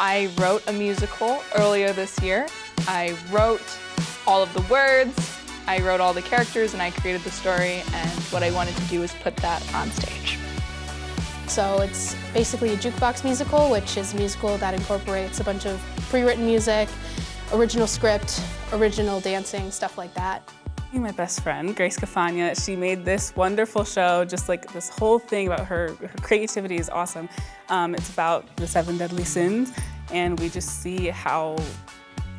I wrote a musical earlier this year. I wrote all of the words, I wrote all the characters, and I created the story, and what I wanted to do was put that on stage. So it's basically a jukebox musical, which is a musical that incorporates a bunch of pre-written music, original script, original dancing, stuff like that. My best friend, Cafagna, she made this wonderful show, just like this whole thing about her creativity is awesome. It's about the 7 deadly sins, and we just see how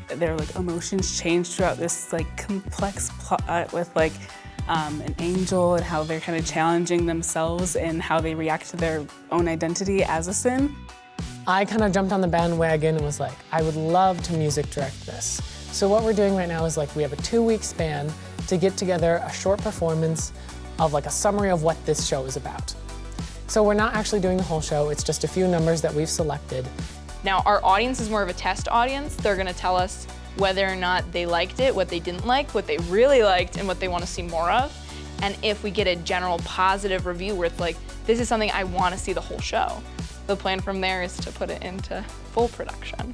their emotions change throughout this complex plot with an angel and how they're kind of challenging themselves and how they react to their own identity as a sin. I kind of jumped on the bandwagon and was like, I would love to music direct this. So what we're doing right now is we have a 2-week span to get together a short performance of a summary of what this show is about. So we're not actually doing the whole show, it's just a few numbers that we've selected. Now, our audience is more of a test audience. They're gonna tell us whether or not they liked it, what they didn't like, what they really liked, and what they wanna see more of. And if we get a general positive review where it's this is something I wanna see the whole show, the plan from there is to put it into full production.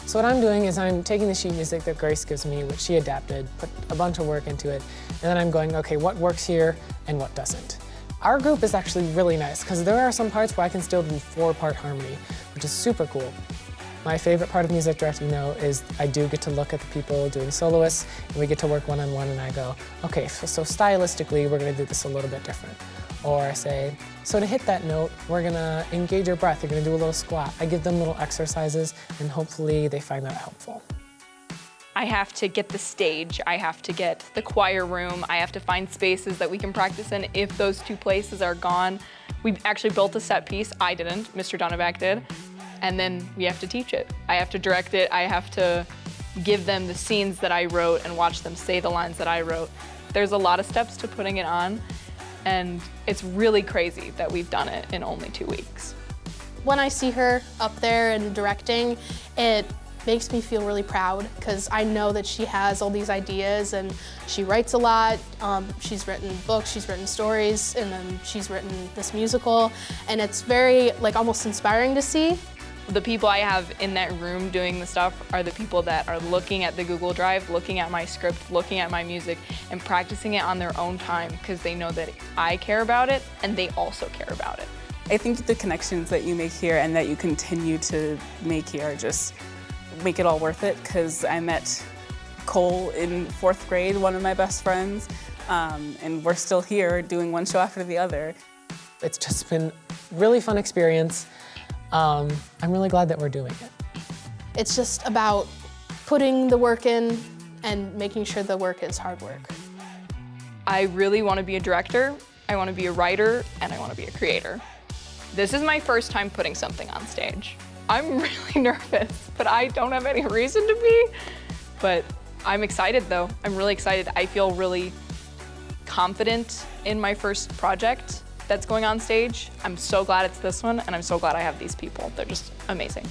So what I'm doing is I'm taking the sheet music that Grace gives me, which she adapted, put a bunch of work into it, and then I'm going, okay, what works here and what doesn't? Our group is actually really nice, because there are some parts where I can still do 4-part harmony, which is super cool. My favorite part of music directing, though, is I do get to look at the people doing soloists, and we get to work one-on-one, and I go, okay, so stylistically, we're gonna do this a little bit different. Or I say, so to hit that note, we're gonna engage your breath, you're gonna do a little squat. I give them little exercises, and hopefully they find that helpful. I have to get the stage, I have to get the choir room, I have to find spaces that we can practice in if those 2 places are gone. We actually built a set piece, I didn't, Mr. Donovac did, and then we have to teach it. I have to direct it, I have to give them the scenes that I wrote and watch them say the lines that I wrote. There's a lot of steps to putting it on, and it's really crazy that we've done it in only 2 weeks. When I see her up there and directing, it makes me feel really proud because I know that she has all these ideas and she writes a lot. She's written books, she's written stories, and then she's written this musical, and it's very almost inspiring to see. The people I have in that room doing the stuff are the people that are looking at the Google Drive, looking at my script, looking at my music, and practicing it on their own time because they know that I care about it and they also care about it. I think the connections that you make here and that you continue to make here just make it all worth it, because I met Cole in 4th grade, one of my best friends, and we're still here doing one show after the other. It's just been a really fun experience. I'm really glad that we're doing it. It's just about putting the work in and making sure the work is hard work. I really want to be a director, I want to be a writer, and I want to be a creator. This is my first time putting something on stage. I'm really nervous, but I don't have any reason to be. But I'm excited though, I'm really excited. I feel really confident in my first project that's going on stage. I'm so glad it's this one, and I'm so glad I have these people. They're just amazing.